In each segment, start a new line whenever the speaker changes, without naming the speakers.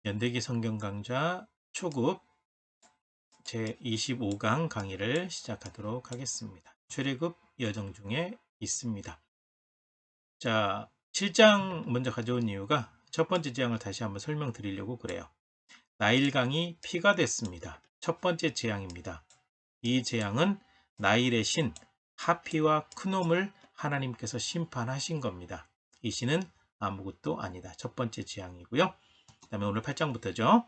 연대기 성경 강좌 초급 제25강 강의를 시작하도록 하겠습니다. 최대급 여정 중에 있습니다. 자, 7장 먼저 가져온 이유가 첫 번째 재앙을 다시 한번 설명드리려고 그래요. 나일강이 피가 됐습니다. 첫 번째 재앙입니다. 이 재앙은 나일의 신 하피와 크놈을 하나님께서 심판하신 겁니다. 이 신은 아무것도 아니다. 첫 번째 재앙이고요. 그 다음에 오늘 8장부터죠.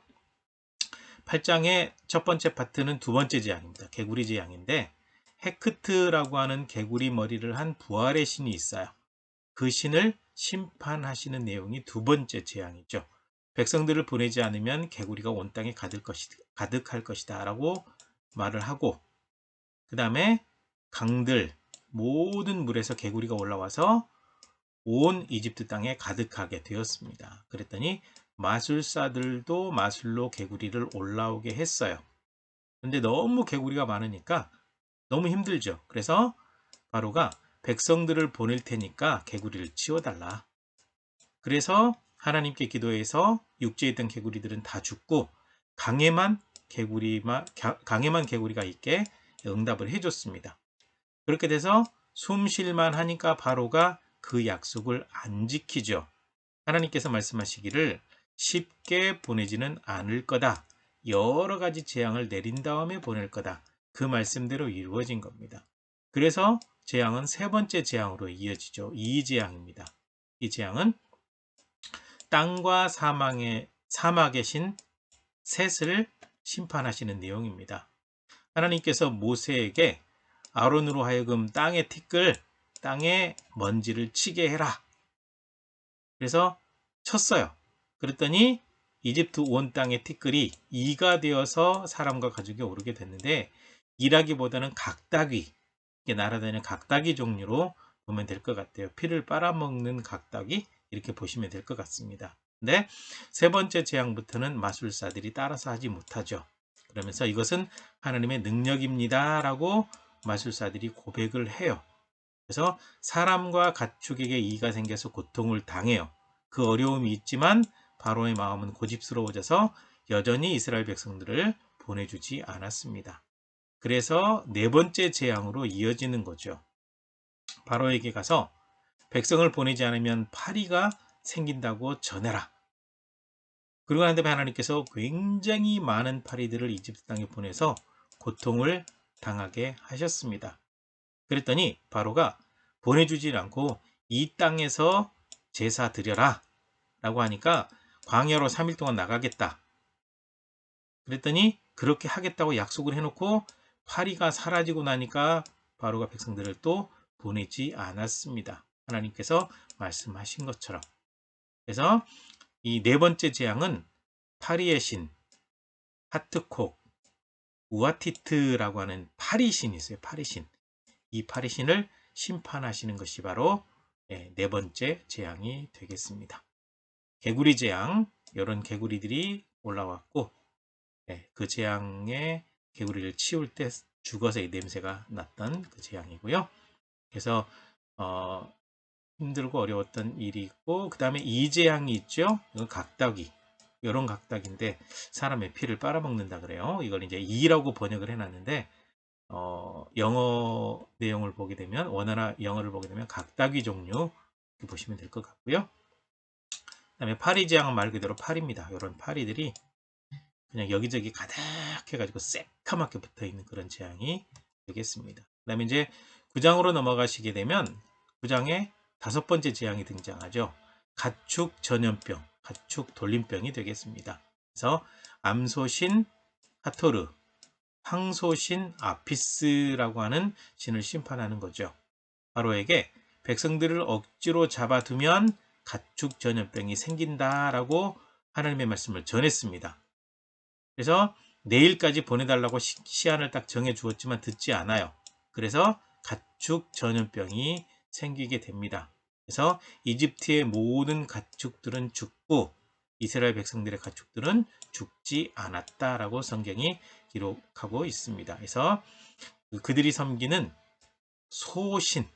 8장의 첫 번째 파트는 두 번째 재앙입니다. 개구리 재앙인데 헤크트라고 하는 개구리 머리를 한 부활의 신이 있어요. 그 신을 심판하시는 내용이 두 번째 재앙이죠. 백성들을 보내지 않으면 개구리가 온 땅에 가득할 것이다 라고 말을 하고, 그 다음에 강들 모든 물에서 개구리가 올라와서 온 이집트 땅에 가득하게 되었습니다. 그랬더니 마술사들도 마술로 개구리를 올라오게 했어요. 근데 너무 개구리가 많으니까 너무 힘들죠. 그래서 바로가 백성들을 보낼 테니까 개구리를 치워달라. 그래서 하나님께 기도해서 육지에 있던 개구리들은 다 죽고 강에만 개구리가 있게 응답을 해줬습니다. 그렇게 돼서 숨 쉴만 하니까 바로가 그 약속을 안 지키죠. 하나님께서 말씀하시기를 쉽게 보내지는 않을 거다. 여러 가지 재앙을 내린 다음에 보낼 거다. 그 말씀대로 이루어진 겁니다. 그래서 재앙은 세 번째 재앙으로 이어지죠. 이 재앙입니다. 이 재앙은 땅과 사막의 신 셋을 심판하시는 내용입니다. 하나님께서 모세에게 아론으로 하여금 땅에 먼지를 치게 해라. 그래서 쳤어요. 그랬더니 이집트 온 땅의 티끌이 이가 되어서 사람과 가족이 오르게 됐는데, 이라기보다는 각닭이, 날아다니는 각닭이 종류로 보면 될 것 같아요. 피를 빨아먹는 각닭이, 이렇게 보시면 될 것 같습니다. 근데 세 번째 재앙부터는 마술사들이 따라서 하지 못하죠. 그러면서 이것은 하나님의 능력입니다 라고 마술사들이 고백을 해요. 그래서 사람과 가축에게 이가 생겨서 고통을 당해요. 그 어려움이 있지만 바로의 마음은 고집스러워져서 여전히 이스라엘 백성들을 보내주지 않았습니다. 그래서 네 번째 재앙으로 이어지는 거죠. 바로에게 가서 백성을 보내지 않으면 파리가 생긴다고 전해라. 그러고 난 다음에 하나님께서 굉장히 많은 파리들을 이집트 땅에 보내서 고통을 당하게 하셨습니다. 그랬더니 바로가 보내주지 않고 이 땅에서 제사 드려라 라고 하니까 광야로 3일 동안 나가겠다. 그랬더니 그렇게 하겠다고 약속을 해놓고 파리가 사라지고 나니까 바로가 백성들을 또 보내지 않았습니다. 하나님께서 말씀하신 것처럼. 그래서 이 네 번째 재앙은 파리의 신 하트콕 우아티트라고 하는 파리신이 있어요. 파리신. 이 파리신을 심판하시는 것이 바로 네 번째 재앙이 되겠습니다. 개구리 재앙, 이런 개구리들이 올라왔고, 그 재앙에 개구리를 치울 때 죽어서 이 냄새가 났던 그 재앙이고요. 그래서 힘들고 어려웠던 일이 있고, 그 다음에 이 재앙이 있죠. 이건 각닭이, 이런 각닭인데 사람의 피를 빨아먹는다 그래요. 이걸 이제 이라고 번역을 해놨는데, 영어 내용을 보게 되면, 원어나 영어를 보게 되면 각닭이 종류 이렇게 보시면 될 것 같고요. 그 다음에 파리 재앙은 말 그대로 파리입니다. 이런 파리들이 그냥 여기저기 가득 해가지고 새카맣게 붙어있는 그런 재앙이 되겠습니다. 그 다음에 이제 9장으로 넘어가시게 되면 9장에 다섯 번째 재앙이 등장하죠. 가축 전염병, 가축 돌림병이 되겠습니다. 그래서 암소신 하토르, 황소신 아피스라고 하는 신을 심판하는 거죠. 바로에게 백성들을 억지로 잡아두면 가축 전염병이 생긴다라고 하나님의 말씀을 전했습니다. 그래서 내일까지 보내달라고 시한을 딱 정해 주었지만 듣지 않아요. 그래서 가축 전염병이 생기게 됩니다. 그래서 이집트의 모든 가축들은 죽고 이스라엘 백성들의 가축들은 죽지 않았다라고 성경이 기록하고 있습니다. 그래서 그들이 섬기는 소신을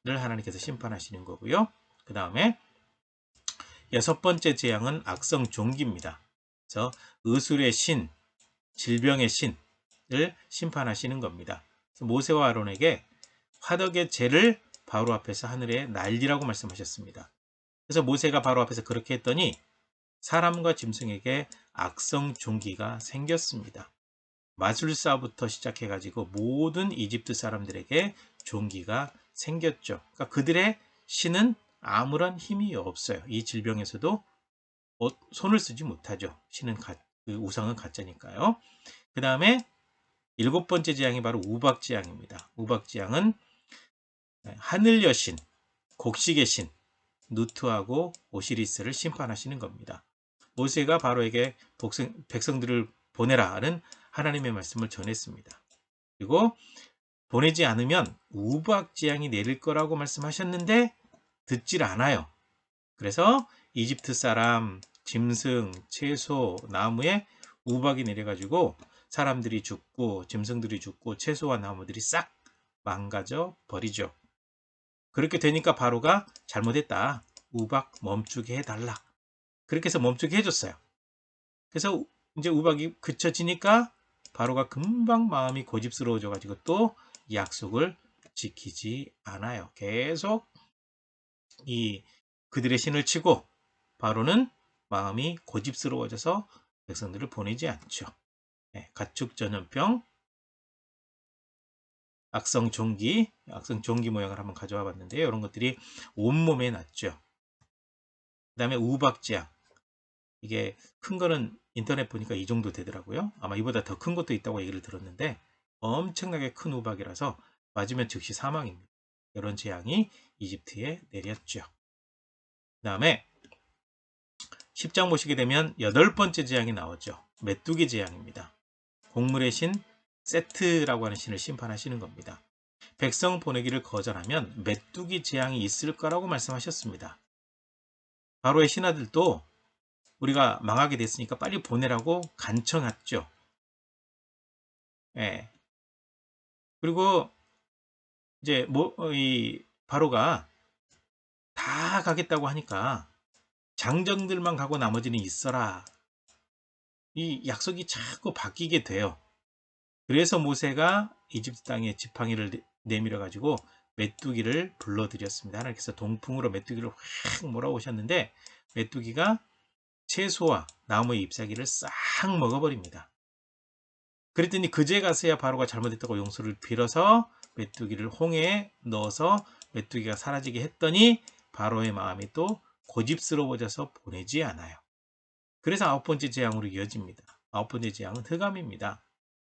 하나님께서 심판하시는 거고요. 그 다음에 여섯 번째 재앙은 악성 종기입니다. 그래서 의술의 신, 질병의 신을 심판하시는 겁니다. 그래서 모세와 아론에게 화덕의 재를 바로 앞에서 하늘에 날리라고 말씀하셨습니다. 그래서 모세가 바로 앞에서 그렇게 했더니 사람과 짐승에게 악성 종기가 생겼습니다. 마술사부터 시작해가지고 모든 이집트 사람들에게 종기가 생겼죠. 그러니까 그들의 신은 아무런 힘이 없어요. 이 질병에서도 손을 쓰지 못하죠. 신은 그 우상은 가짜니까요. 그 다음에 7번째 재앙이 바로 우박재앙입니다. 우박재앙은 하늘 여신, 곡식의 신, 누트하고 오시리스를 심판하시는 겁니다. 모세가 바로에게 백성들을 보내라는 하나님의 말씀을 전했습니다. 그리고 보내지 않으면 우박재앙이 내릴 거라고 말씀하셨는데 듣질 않아요. 그래서 이집트 사람, 짐승, 채소, 나무에 우박이 내려가지고 사람들이 죽고 짐승들이 죽고 채소와 나무들이 싹 망가져 버리죠. 그렇게 되니까 바로가 잘못했다. 우박 멈추게 해달라. 그렇게 해서 멈추게 해줬어요. 그래서 이제 우박이 그쳐지니까 바로가 금방 마음이 고집스러워져 가지고 또 약속을 지키지 않아요. 계속 그들의 신을 치고 바로는 마음이 고집스러워져서 백성들을 보내지 않죠. 가축 전염병, 악성 종기 모양을 한번 가져와 봤는데요. 이런 것들이 온몸에 났죠. 그 다음에 우박재앙. 이게 큰 거는 인터넷 보니까 이 정도 되더라고요. 아마 이보다 더 큰 것도 있다고 얘기를 들었는데 엄청나게 큰 우박이라서 맞으면 즉시 사망입니다. 이런 재앙이 이집트에 내렸죠. 그 다음에 10장 보시게 되면 8번째 재앙이 나오죠. 메뚜기 재앙입니다. 곡물의 신 세트라고 하는 신을 심판하시는 겁니다. 백성 보내기를 거절하면 메뚜기 재앙이 있을 거라고 말씀하셨습니다. 바로의 신하들도 우리가 망하게 됐으니까 빨리 보내라고 간청했죠. 그리고 이제 이 바로가 다 가겠다고 하니까 장정들만 가고 나머지는 있어라. 이 약속이 자꾸 바뀌게 돼요. 그래서 모세가 이집트 땅에 지팡이를 내밀어 가지고 메뚜기를 불러들였습니다. 하나님께서 동풍으로 메뚜기를 확 몰아오셨는데 메뚜기가 채소와 나무의 잎사귀를 싹 먹어버립니다. 그랬더니 그제 가서야 바로가 잘못했다고 용서를 빌어서 메뚜기를 홍해에 넣어서 메뚜기가 사라지게 했더니 바로의 마음이 또 고집스러워져서 보내지 않아요. 그래서 9번째 재앙으로 이어집니다. 9번째 재앙은 흑암입니다.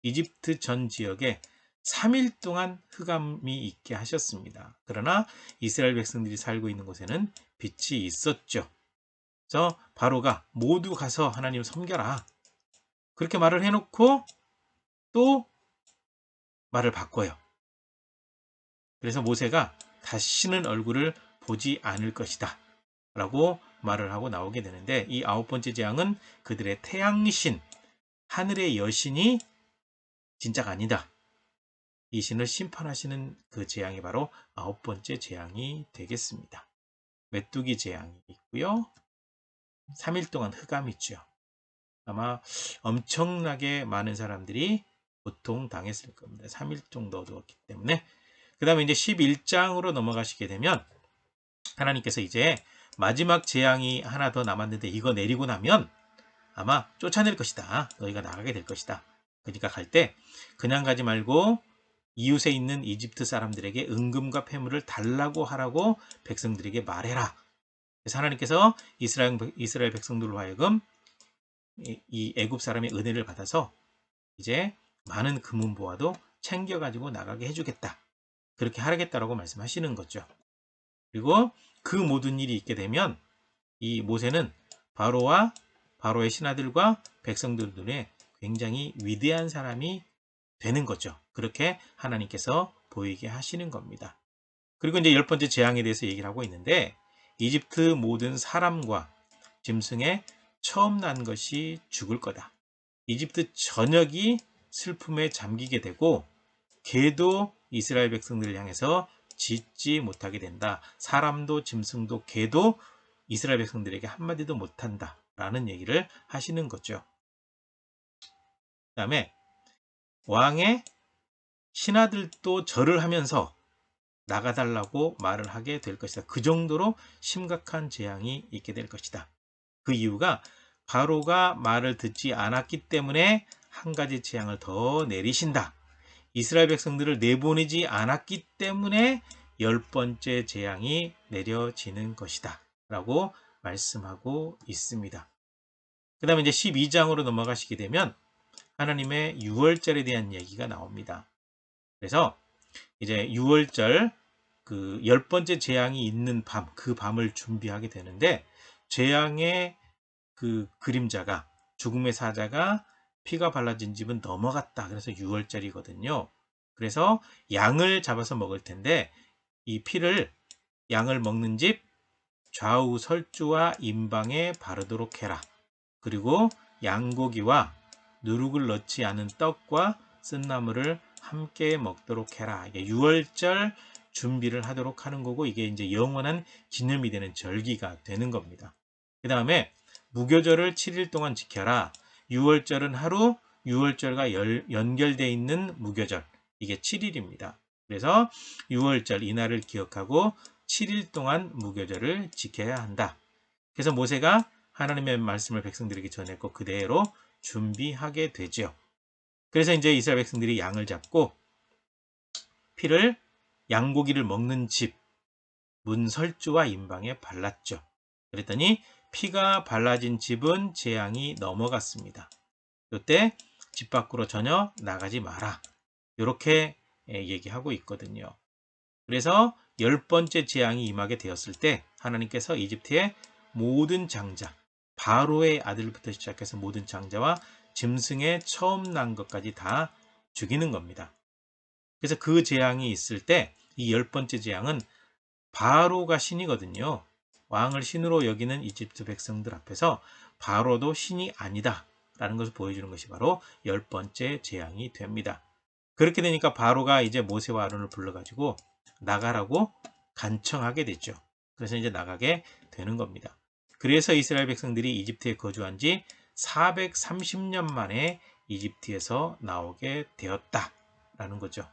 이집트 전 지역에 3일 동안 흑암이 있게 하셨습니다. 그러나 이스라엘 백성들이 살고 있는 곳에는 빛이 있었죠. 그래서 바로가 모두 가서 하나님을 섬겨라. 그렇게 말을 해놓고 또 말을 바꿔요. 그래서 모세가 다시는 얼굴을 보지 않을 것이다 라고 말을 하고 나오게 되는데 이 9번째 재앙은 그들의 태양신, 하늘의 여신이 진짜가 아니다. 이 신을 심판하시는 그 재앙이 바로 9번째 재앙이 되겠습니다. 메뚜기 재앙이 있고요. 3일 동안 흑암이 있죠. 아마 엄청나게 많은 사람들이 고통당했을 겁니다. 3일 정도 어두웠기 때문에. 그 다음에 이제 11장으로 넘어가시게 되면 하나님께서 이제 마지막 재앙이 하나 더 남았는데 이거 내리고 나면 아마 쫓아낼 것이다. 너희가 나가게 될 것이다. 그러니까 갈 때 그냥 가지 말고 이웃에 있는 이집트 사람들에게 은금과 폐물을 달라고 하라고 백성들에게 말해라. 그래서 하나님께서 이스라엘 백성들로 하여금 이 애굽 사람의 은혜를 받아서 이제 많은 금은보화도 챙겨가지고 나가게 해주겠다. 그렇게 하겠다라고 말씀하시는 거죠. 그리고 그 모든 일이 있게 되면 이 모세는 바로와 바로의 신하들과 백성들 눈에 굉장히 위대한 사람이 되는 거죠. 그렇게 하나님께서 보이게 하시는 겁니다. 그리고 이제 10번째 재앙에 대해서 얘기를 하고 있는데 이집트 모든 사람과 짐승에 처음 난 것이 죽을 거다. 이집트 전역이 슬픔에 잠기게 되고 개도 이스라엘 백성들을 향해서 짖지 못하게 된다. 사람도 짐승도 개도 이스라엘 백성들에게 한마디도 못한다 라는 얘기를 하시는 거죠. 그 다음에 왕의 신하들도 절을 하면서 나가달라고 말을 하게 될 것이다. 그 정도로 심각한 재앙이 있게 될 것이다. 그 이유가 바로가 말을 듣지 않았기 때문에 한 가지 재앙을 더 내리신다. 이스라엘 백성들을 내보내지 않았기 때문에 10번째 재앙이 내려지는 것이다 라고 말씀하고 있습니다. 그 다음에 이제 12장으로 넘어가시게 되면 하나님의 유월절에 대한 얘기가 나옵니다. 그래서 이제 유월절 그 10번째 재앙이 있는 밤, 그 밤을 준비하게 되는데 재앙의 그 그림자가, 죽음의 사자가 피가 발라진 집은 넘어갔다. 그래서 유월절이거든요. 그래서 양을 잡아서 먹을 텐데 이 피를, 양을 먹는 집 좌우 설주와 임방에 바르도록 해라. 그리고 양고기와 누룩을 넣지 않은 떡과 쓴나물을 함께 먹도록 해라. 이게 유월절 준비를 하도록 하는 거고, 이게 이제 영원한 기념이 되는 절기가 되는 겁니다. 그 다음에 무교절을 7일 동안 지켜라. 유월절은 하루, 유월절과 연결되어 있는 무교절, 이게 7일입니다. 그래서 유월절 이날을 기억하고 7일 동안 무교절을 지켜야 한다. 그래서 모세가 하나님의 말씀을 백성들에게 전했고 그대로 준비하게 되죠. 그래서 이제 이스라엘 백성들이 양을 잡고 피를, 양고기를 먹는 집 문설주와 임방에 발랐죠. 그랬더니 피가 발라진 집은 재앙이 넘어갔습니다. 이때 집 밖으로 전혀 나가지 마라. 이렇게 얘기하고 있거든요. 그래서 10번째 재앙이 임하게 되었을 때 하나님께서 이집트의 모든 장자, 바로의 아들부터 시작해서 모든 장자와 짐승의 처음 난 것까지 다 죽이는 겁니다. 그래서 그 재앙이 있을 때 이 10번째 재앙은 바로가 신이거든요. 왕을 신으로 여기는 이집트 백성들 앞에서 바로도 신이 아니다 라는 것을 보여주는 것이 바로 10번째 재앙이 됩니다. 그렇게 되니까 바로가 이제 모세와 아론을 불러가지고 나가라고 간청하게 됐죠. 그래서 이제 나가게 되는 겁니다. 그래서 이스라엘 백성들이 이집트에 거주한 지 430년 만에 이집트에서 나오게 되었다라는 거죠.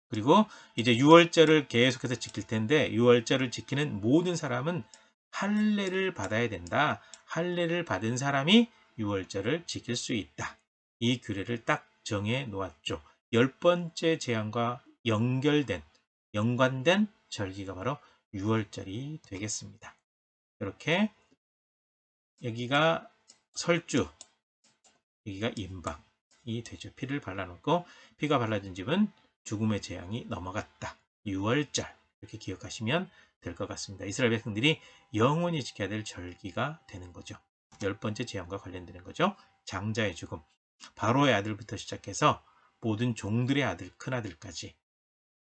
그리고 이제 유월절을 계속해서 지킬 텐데 유월절을 지키는 모든 사람은 할례를 받아야 된다. 할례를 받은 사람이 유월절을 지킬 수 있다. 이 규례를 딱 정해 놓았죠. 10번째 재앙과 연관된 절기가 바로 유월절이 되겠습니다. 이렇게 여기가 설주, 여기가 임방이 되죠. 피를 발라놓고 피가 발라진 집은 죽음의 재앙이 넘어갔다. 유월절, 이렇게 기억하시면 될 것 같습니다. 이스라엘 백성들이 영원히 지켜야 될 절기가 되는 거죠. 10번째 재앙과 관련되는 거죠. 장자의 죽음, 바로의 아들부터 시작해서 모든 종들의 아들, 큰아들까지,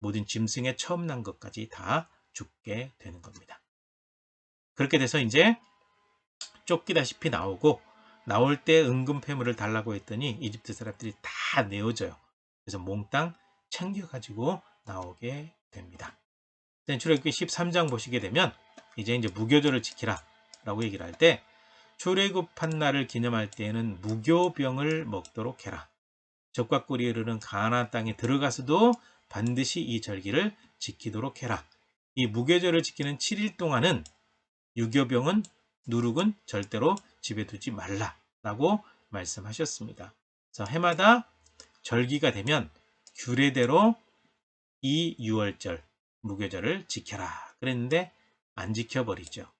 모든 짐승의 처음 난 것까지 다 죽게 되는 겁니다. 그렇게 돼서 이제 쫓기다시피 나오고, 나올 때 은금 패물을 달라고 했더니 이집트 사람들이 다 내어줘요. 그래서 몽땅 챙겨가지고 나오게 됩니다. 출애굽기 13장 보시게 되면 이제 무교절을 지키라 라고 얘기를 할 때, 출애굽한 날을 기념할 때에는 무교병을 먹도록 해라. 적과 꿀이 흐르는 가나안 땅에 들어가서도 반드시 이 절기를 지키도록 해라. 이 무교절을 지키는 7일 동안은 유교병은, 누룩은 절대로 집에 두지 말라라고 말씀하셨습니다. 그래서 해마다 절기가 되면 규례대로 이 유월절, 무교절을 지켜라 그랬는데 안 지켜버리죠.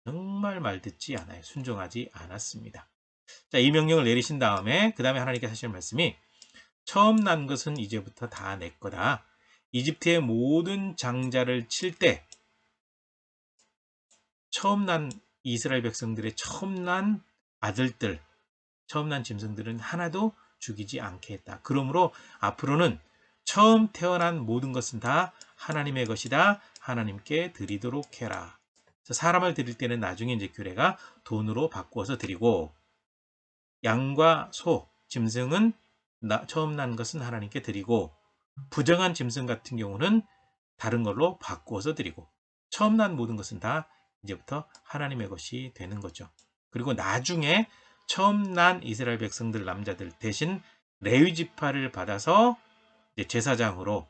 정말 말 듣지 않아요. 순종하지 않았습니다. 자, 이 명령을 내리신 다음에 그 다음에 하나님께서 하시는 말씀이, 처음 난 것은 이제부터 다 내 거다. 이집트의 모든 장자를 칠 때 처음 난 이스라엘 백성들의 처음 난 아들들, 처음 난 짐승들은 하나도 죽이지 않겠다. 그러므로 앞으로는 처음 태어난 모든 것은 다 하나님의 것이다. 하나님께 드리도록 해라. 사람을 드릴 때는 나중에 이제 규례가 돈으로 바꾸어서 드리고, 양과 소, 짐승은 처음 난 것은 하나님께 드리고, 부정한 짐승 같은 경우는 다른 걸로 바꾸어서 드리고, 처음 난 모든 것은 다 이제부터 하나님의 것이 되는 거죠. 그리고 나중에 처음 난 이스라엘 백성들 남자들 대신 레위 지파를 받아서 이제 제사장으로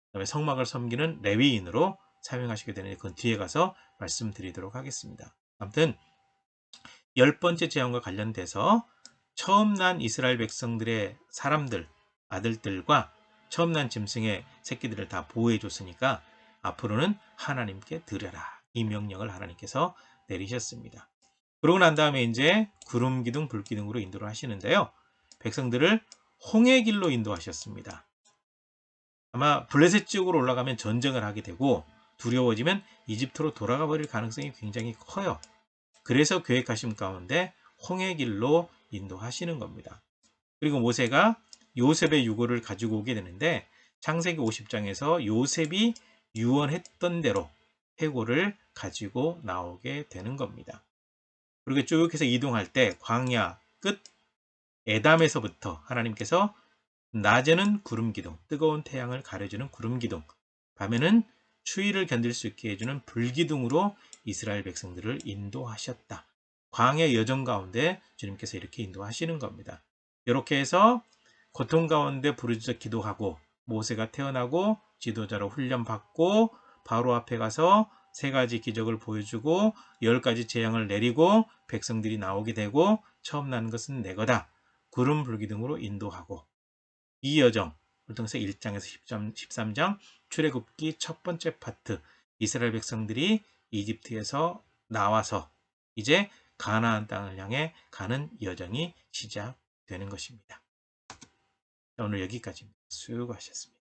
그다음에 성막을 섬기는 레위인으로 사용하시게 되는 그건 뒤에 가서 말씀드리도록 하겠습니다. 아무튼 10번째 재앙과 관련돼서 처음 난 이스라엘 백성들의 사람들, 아들들과 처음 난 짐승의 새끼들을 다 보호해 줬으니까 앞으로는 하나님께 드려라. 이 명령을 하나님께서 내리셨습니다. 그러고 난 다음에 이제 구름 기둥, 불 기둥으로 인도를 하시는데요. 백성들을 홍해 길로 인도하셨습니다. 아마 블레셋 지역으로 올라가면 전쟁을 하게 되고 두려워지면 이집트로 돌아가 버릴 가능성이 굉장히 커요. 그래서 계획하신 가운데 홍해 길로 인도하시는 겁니다. 그리고 모세가 요셉의 유고를 가지고 오게 되는데 창세기 50장에서 요셉이 유언했던 대로 해골을 가지고 나오게 되는 겁니다. 그리고 쭉 해서 이동할 때 광야 끝 에담에서부터 하나님께서 낮에는 구름 기둥, 뜨거운 태양을 가려주는 구름 기둥, 밤에는 추위를 견딜 수 있게 해주는 불 기둥으로 이스라엘 백성들을 인도하셨다. 광야 여정 가운데 주님께서 이렇게 인도하시는 겁니다. 이렇게 해서 고통 가운데 부르짖어 기도하고 모세가 태어나고 지도자로 훈련받고 바로 앞에 가서 3가지 기적을 보여주고 10가지 재앙을 내리고 백성들이 나오게 되고 처음 나는 것은 내 거다. 구름 불기둥으로 인도하고 이 여정 불등서 1장에서 13장 출애굽기 첫 번째 파트 이스라엘 백성들이 이집트에서 나와서 이제 가나안 땅을 향해 가는 여정이 시작되는 것입니다. 오늘 여기까지입니다. 수고하셨습니다.